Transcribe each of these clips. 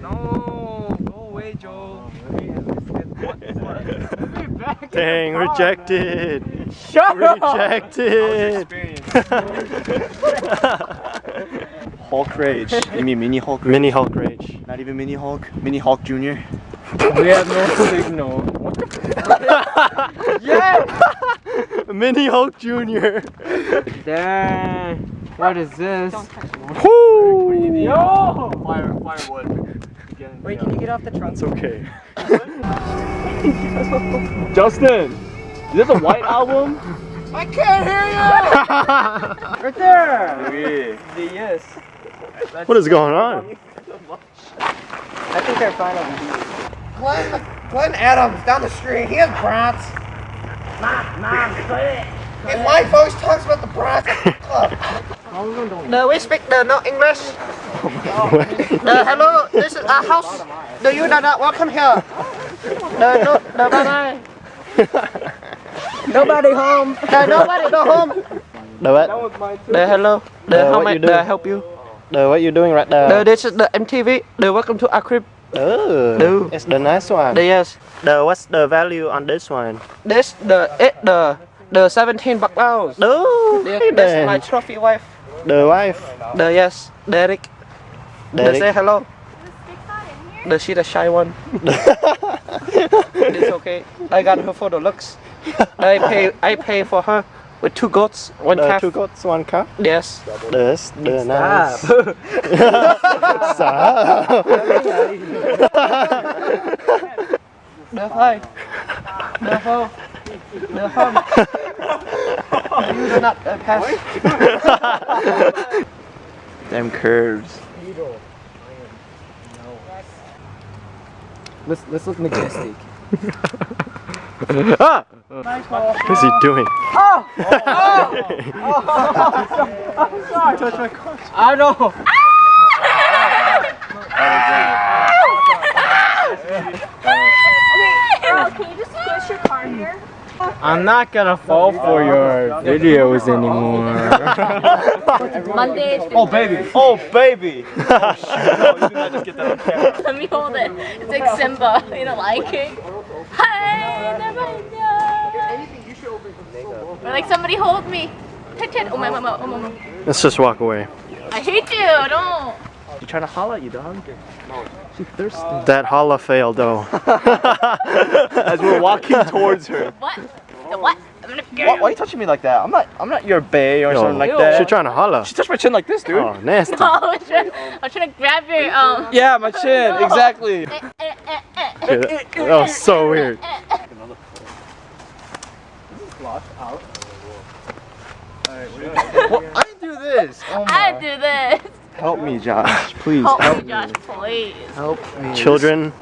No, go away, Joe. Dang, rejected. Shut up. Rejected. Hulk Rage. You mean Mini Hulk? Mini Hulk Rage. Not even Mini Hulk. Mini Hulk Jr. We have no signal. Yeah. Mini Hulk Jr. Dang. What is this? Woo! Yo. Firewood. Wait, can you get off the trunk? It's okay. Justin, is this a White Album? I can't hear you. Right there. Yes. What is going on? I think they're fine over here. Glenn Adams down the street. He has brats. Mom, his wife always talks about the brats at the club. No, we speak no English. Hello, this is our house. Do you not welcome here? No, bye. Nobody home. Nobody go home. The what? Hello. How may I help you? What you doing right there? This is the MTV. Welcome to our crib. Oh, it's the nice one. Yes. What's the value on this one? This the 17 bucks. Oh, That's my trophy wife. the wife. Yes, Derek. Say hello. She's the shy one. It's okay. I got her for the looks. I pay for her with 2 goats, 1 calf. 2 goats, 1 calf. Yes. This, the nice. Stop. Hi. You do not pass. Them curves. Let's look majestic. Ah! What is he doing? I know. Can you just push your car here? I'm not gonna fall for your videos anymore. Monday. Oh baby! Oh baby! Oh shoot! No, you did not just get that on camera. Let me hold it. It's like Simba, you know, Lion King. Hi, never know. Or like somebody hold me. Oh my mama, oh mama. Let's just walk away. I hate you. Don't. You trying to holler at you, dog? She's thirsty. That holla failed though. As we're walking towards her. What? The what? I'm gonna scare Why you. are you touching me like that? I'm not your bae or something like She's that. trying to holla. She touched my chin like this, dude. Oh, nasty. No, I was trying to grab your Yeah, my chin, exactly. That was so weird. Well, I do this. Oh I my. do this. Help me, Josh. Please Help help me, me. Josh, please. Help me. Children.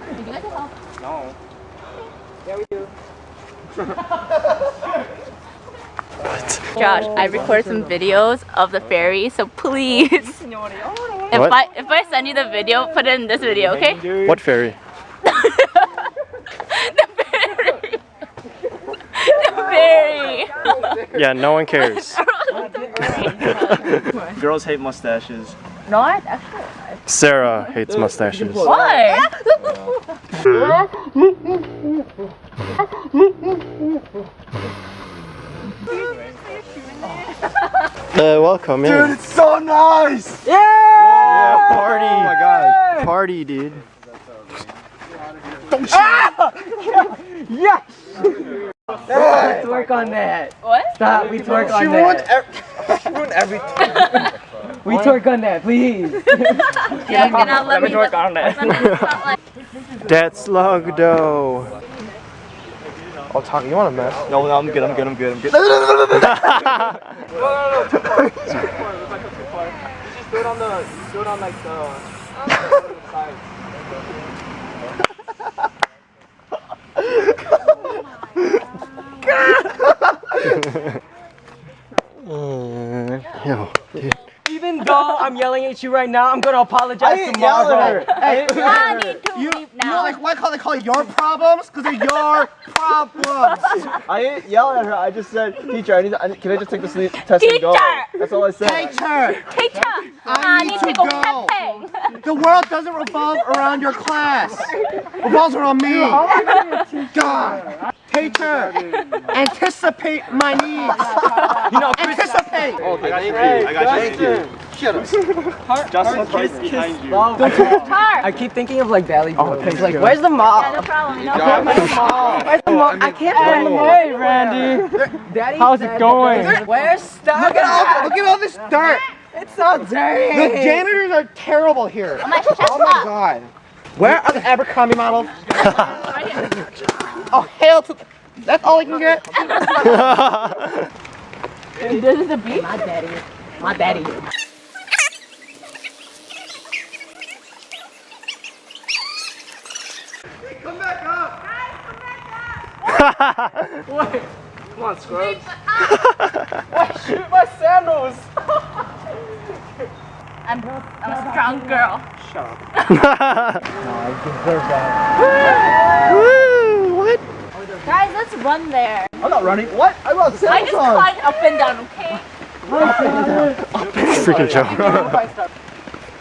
Did you guys help? Josh, I recorded some videos of the ferry, so please. If What? I send you the video, put it in this video, okay? What fairy? The ferry. The ferry. Yeah, no one cares. Girls hate mustaches. Not actually. Sarah hates mustaches. Why? Welcome in. Dude, it's so nice. Yeah, party. Oh my god. Party, dude. Yes. Let's work on that. What? Stop. We twerk She on ruined, that. she ruined everything. We twerk on that, please. Yeah, gonna let me twerk on that. That's Logdo. Oh, Taki, you want a mess? No, I'm good. I'm good. No, too far. Just do it on like the side. Yo, dude. Even know I'm yelling at you right now. I'm gonna apologize tomorrow. Hey, I need to leave you know now. like why they call it your problems? Because they're your problems. I didn't yell at her. I just said, teacher, can I just take this test and go? Teacher! That's all I said. Teacher, Teacher, I need to go. camping. The world doesn't revolve around your class. It revolves around me. God. Teacher, anticipate my needs. You know, Anticipate. Okay, thank you. I got you. Shut up. Justin's right behind you. I keep thinking of like Valley Boys. Like, where's the mall? Yeah, no problem. No John, problem. Where's the mall? I can't find the mall. Hey, Randy. Daddy How's it going? Where's stuff? Look at all this dirt. It's so dirty. The janitors are terrible here. My chest Oh my up. God. Where are the Abercrombie models? Oh, hell to... That's all I can get? This is a beef? My daddy. My daddy. Come back up. Come on, Scrubs. Why shoot my sandals? I'm a strong girl. Woo! What? Guys, let's run there. I'm not running. What? I got I sandals just on. climbed up and down, okay? Freaking Joe.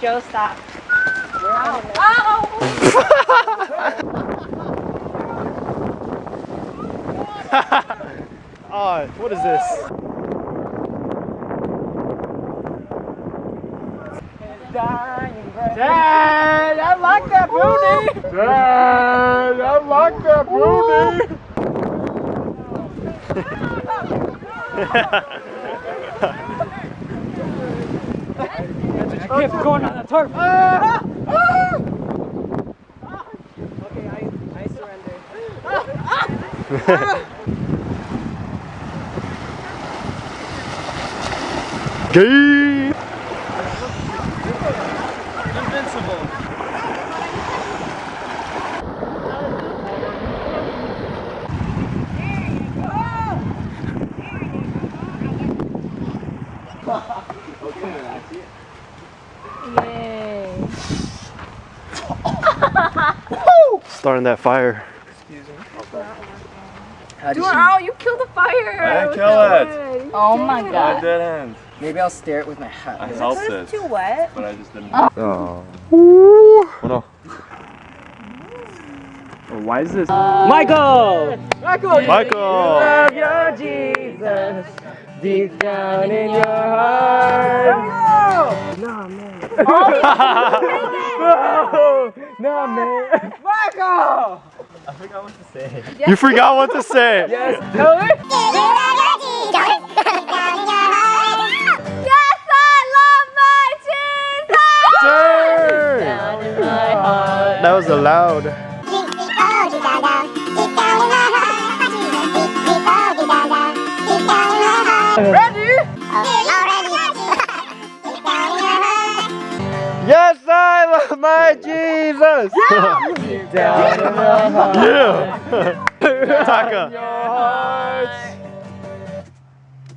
Joe, stop. Ow. Oh, what is this? Dad, I like that booty. Dad, I like that booty. Keep going on the turf. Okay, I surrender. Gay. Yay. Starting that fire. Wow, you killed the fire. I didn't kill it. Oh my I god. didn't. Maybe I'll stare it with my hat. I helped it, Too wet. but I just didn't. Oh. no. Why is this? Michael! Michael. Love your Jesus deep down in your heart. No, man. No, man. Michael! I forgot what to say. You forgot what to say. Yes, tell it. Yes, I love my Jesus. Turn. Down in my heart. That was loud. Yes, I love my Jesus. Yeah. Taka.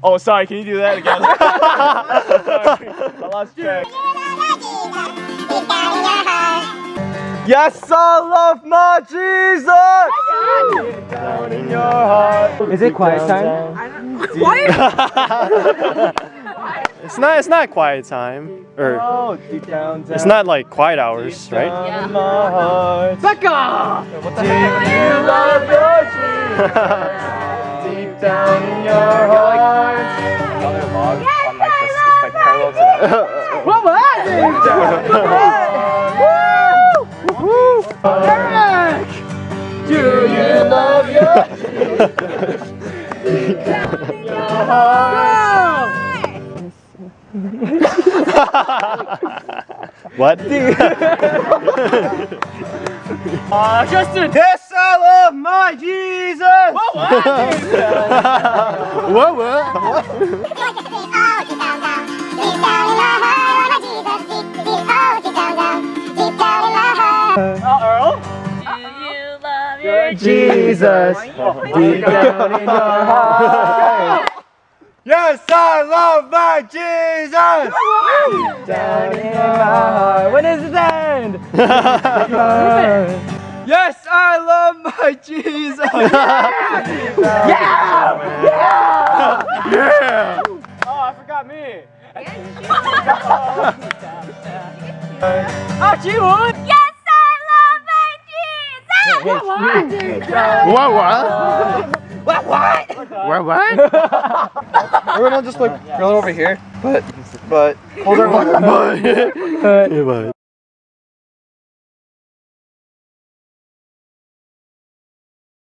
Oh, sorry. Can you do that again? I lost track. Yes, I love my Jesus. Down in your heart. Is it quiet time? It's not quiet time. Or Oh, deep down, it's not like quiet hours, right? down in my heart. Becca! What the heck? You love your Jesus. Deep down in your heart. Another log on like this, like parallel to that. What was Eric! Do you love your Jesus? Deep down in your heart. What? Justin! Yes, I love my Jesus. What? Do you love your Jesus. Deep down in your heart. Yes, I love my Jesus. Down in my heart. When does it end? Yes, I love my Jesus. Yeah! Oh, I forgot me. Yes, I love my Jesus! What? What? We're gonna just like grill it over here, but hold our What?